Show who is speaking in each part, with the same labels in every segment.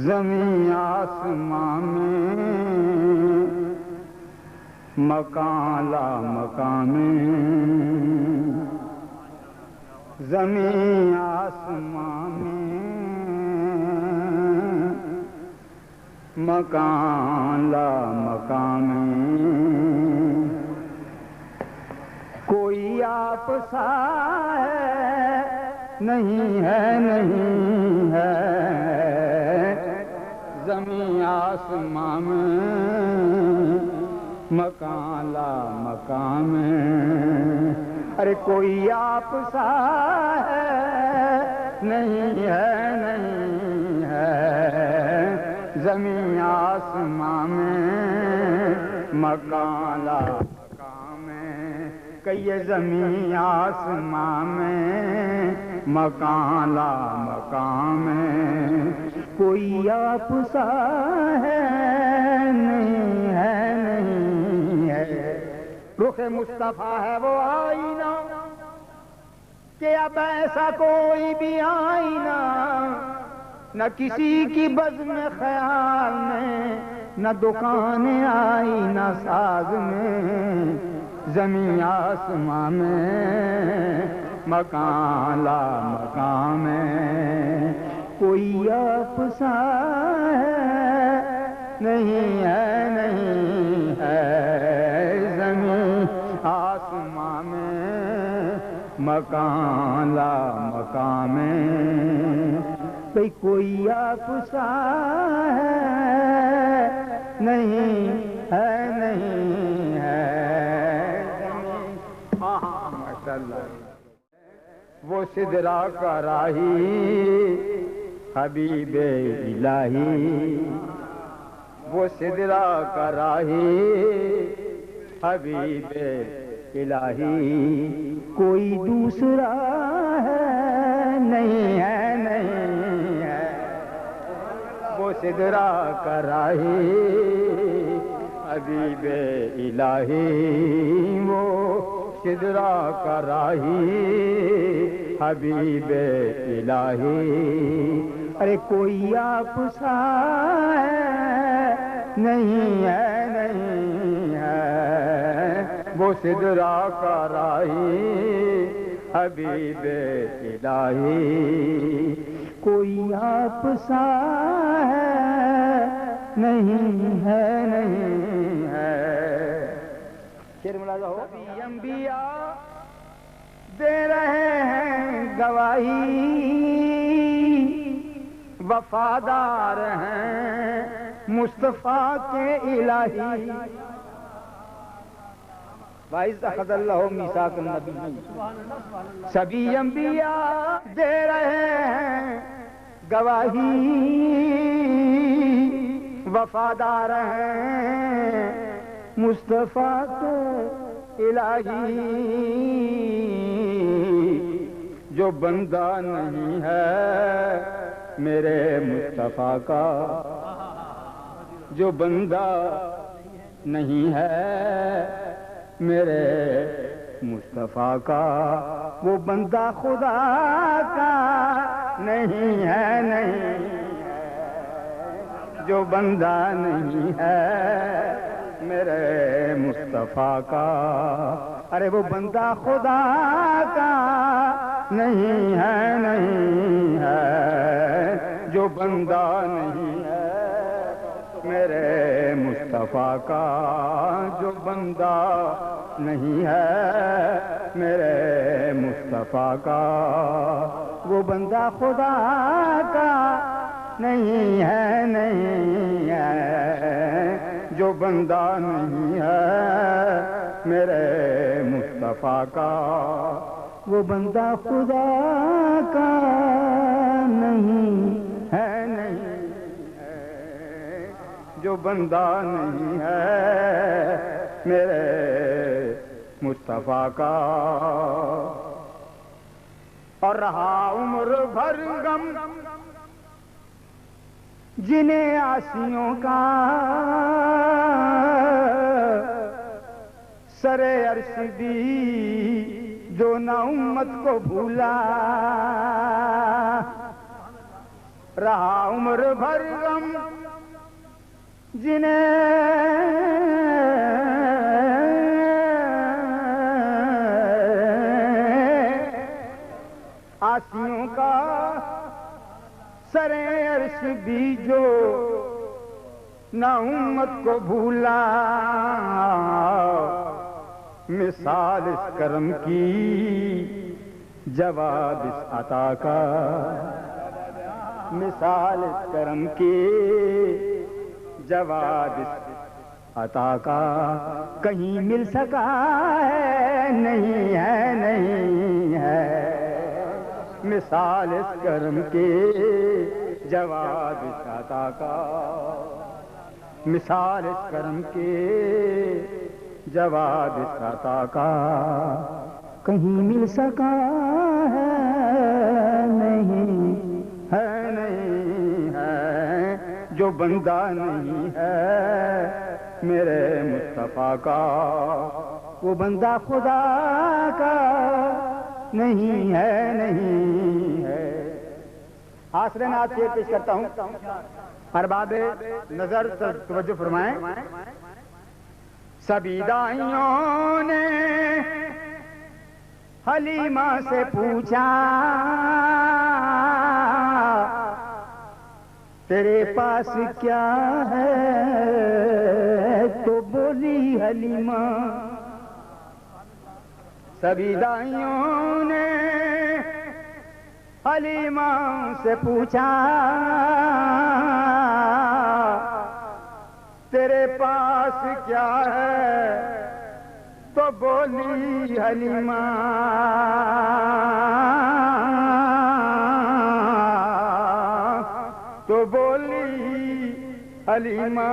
Speaker 1: زمین آسمان میں مکان لا مکان میں، زمین آسمان میں مکان لا مکان میں، کوئی آپ سا ہے نہیں ہے نہیں ہے، زمین آسمان میں مکان لا مکان میں، ارے کوئی آپ سا ہے نہیں ہے نہیں ہے، زمین آسمان میں مکان لا مکان میں، کہ زمین آسمان میں مکان لا مکان میں، کوئی آپ سا ہے نہیں ہے نہیں ہے، رخ مصطفیٰ ہے وہ آئینہ کہ اب ایسا کوئی بھی آئینہ نہ کسی کی بزم خیال میں، نہ دکان آئینہ ساز میں، زمین آسمان میں مکان لا مکان میں، کوئی آپ سا ہے نہیں ہے نہیں ہے، زمین آسمان میں مکان لا مکان میں، بھئی کوئی آپ سا ہے نہیں ہے نہیں ہے، ماشاء اللہ، وہ سدرا کا راہی حبیب الہی، وہ سدرا کا راہی حبیب الہی، کوئی دوسرا ہے نہیں ہے نہیں ہے، وہ سدرا کا راہی حبیب الہی، وہ سدرا کا راہی حبیب الہی، ارے کوئی آپ سا ہے نہیں ہے نہیں ہے، وہ سدرا کا راہی حبیب الہی، کوئی آپ سا ہے نہیں ہے نہیں ہے، شیر ملازہ ہو، سبھی انبیاء دے رہے ہیں گواہی، وفادار ہیں مصطفیٰ کے الہی، وَإِذْ أَخَذَ اللَّهُ مِيثَاقَ النَّبِيِّينَ، سبھی انبیاء دے رہے ہیں گواہی، وفادار ہیں مصطفیٰ کے الہی، جو بندہ نہیں ہے میرے مصطفیٰ کا، جو بندہ نہیں ہے میرے مصطفیٰ کا، وہ بندہ خدا کا نہیں ہے نہیں ہے، جو بندہ نہیں ہے میرے مصطفیٰ کا، ارے وہ بندہ خدا کا نہیں ہے نہیں ہے، جو بندہ نہیں ہے میرے مصطفیٰ کا، جو بندہ نہیں ہے میرے مصطفیٰ کا، وہ بندہ خدا کا نہیں ہے نہیں ہے، جو بندہ نہیں ہے میرے مصطفیٰ کا، وہ بندہ خدا کا نہیں ہے نہیں ہے، جو بندہ نہیں ہے میرے مصطفیٰ کا، اور رہا عمر بھر غم جنہیں آسیوں کا، سر عرش دی جو نہ امت کو بھولا، رہا عمر بھر غم جنہیں آسیوں کا سرے عرش بھی جو نہ امت کو بھولا مثال اس کرم کی جواب اس عطا کا مثال اس کرم کی جواب اس عطا کا کہیں مل سکا ہے نہیں ہے نہیں ہے مثال اس کرم کے جواب اس عطا کا مثال اس کرم کے جواب اس عطا کا کہیں مل سکا ہے نہیں ہے نہیں ہے جو بندہ نہیں ہے میرے مصطفیٰ کا وہ بندہ خدا کا نہیں ہے نہیں ہے. آسر نعت شعر پیش کرتا ہوں. ارباب نظر توجہ فرمائیں. سبھی دائیوں نے حلیمہ سے پوچھا تیرے پاس کیا ہے تو بولی حلیمہ. سبھی دائیوں نے حلیمہ سے پوچھا تیرے پاس کیا ہے تو بولی حلیمہ. تو بولی حلیمہ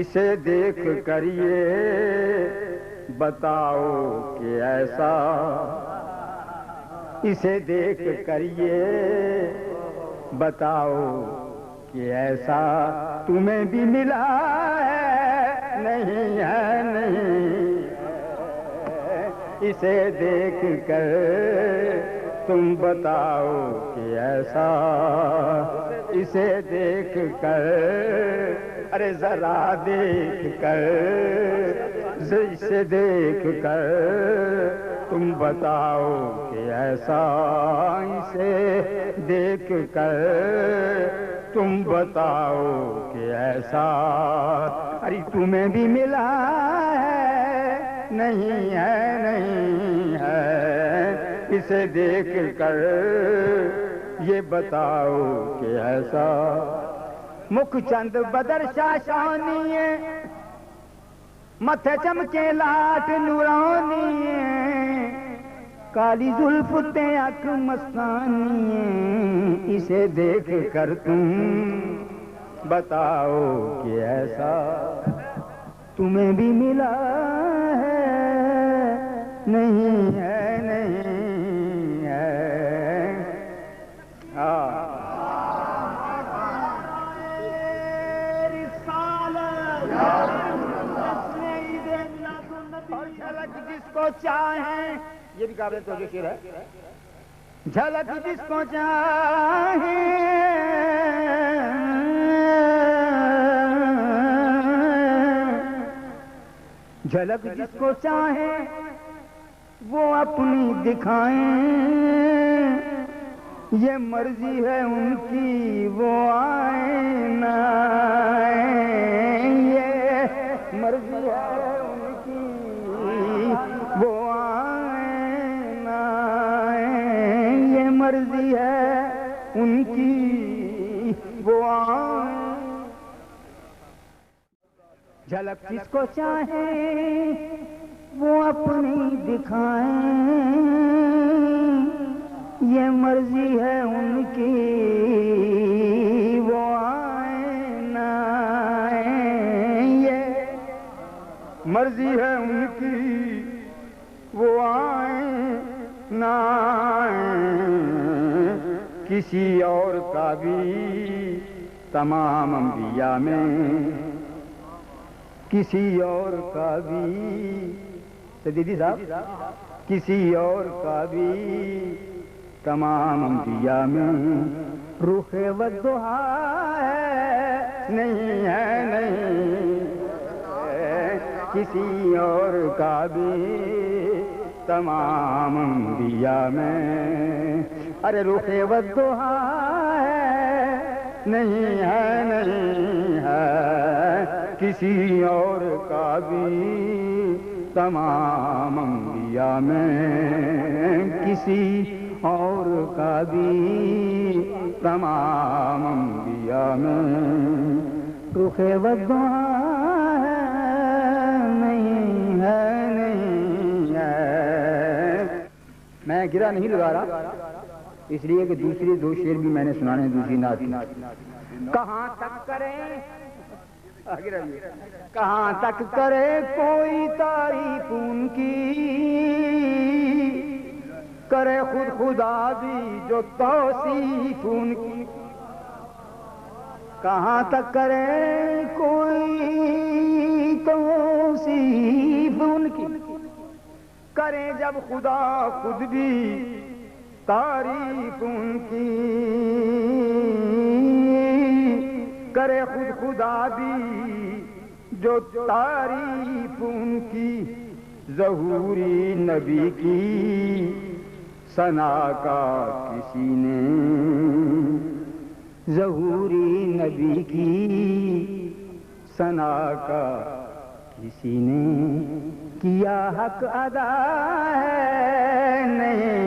Speaker 1: اسے دیکھ کر یہ بتاؤ کہ ایسا اسے دیکھ کر یہ بتاؤ کہ ایسا تمہیں بھی ملا ہے نہیں ہے نہیں ہے. اسے دیکھ کر تم بتاؤ کہ ایسا اسے دیکھ کر ارے ذرا دیکھ کر اسے دیکھ کر تم بتاؤ کہ ایسا اسے دیکھ کر تم بتاؤ کہ ایسا ارے تمہیں بھی ملا ہے نہیں ہے نہیں ہے. اسے دیکھ کر یہ بتاؤ کہ ایسا مکھ چند بدر شاشانی متھے چمکے لاٹ نورانی کالی زلف تے آنکھ مستانی اسے دیکھ کر تم بتاؤ کہ ایسا تمہیں بھی ملا ہے نہیں ہے نہیں ہے. جس کو چاہیں یہ بھی قابل توجہ شعر ہے. جھلک جس کو چاہیں جھلک جس کو چاہیں وہ اپنی دکھائیں یہ مرضی ہے ان کی وہ آئیں نہ آئیں. یہ مرضی ہے ان کی وہ آئیں نہ آئیں. یہ مرضی ہے ان کی وہ آئیں. جھلک جس کو چاہیں وہ اپنی دکھائیں یہ مرضی ہے ان کی وہ آئیں نہ آئیں. یہ مرضی ہے ان کی وہ آئیں نہ آئیں. کسی اور کا بھی تمام انبیاء میں کسی اور کا بھی سدیدی صاحب کسی اور کا بھی تمام انبیاء میں رخ والضحا ہے، نہیں ہے نہیں ہے کسی اور کا بھی تمام انبیاء میں، ارے رخ والضحا ہے، نہیں ہے نہیں ہے کسی اور کا بھی تمام انبیاء میں، کسی اور کا بھی تمام انبیاء میں رخ والضحا ہے، نہیں ہے نہیں ہے۔ میں گرا نہیں لگا رہا اس لیے کہ دوسری دو شعر بھی میں نے سنانے ہیں دوسری نعت کی۔ کہاں تک کریں کہاں تک کرے کوئی تعریف ان کی، کرے خود خدا بھی جو توصیف ان کی۔ کہاں تک کرے کوئی توصیف ان کی، کرے جب خدا خود بھی تعریف ان کی، کرے خود خدا بھی جو تعریف ان کی۔ ظہوری نبی کی ثنا کا کسی نے، ظہوری نبی کی ثنا کا کسی نے کیا حق ادا ہے، نہیں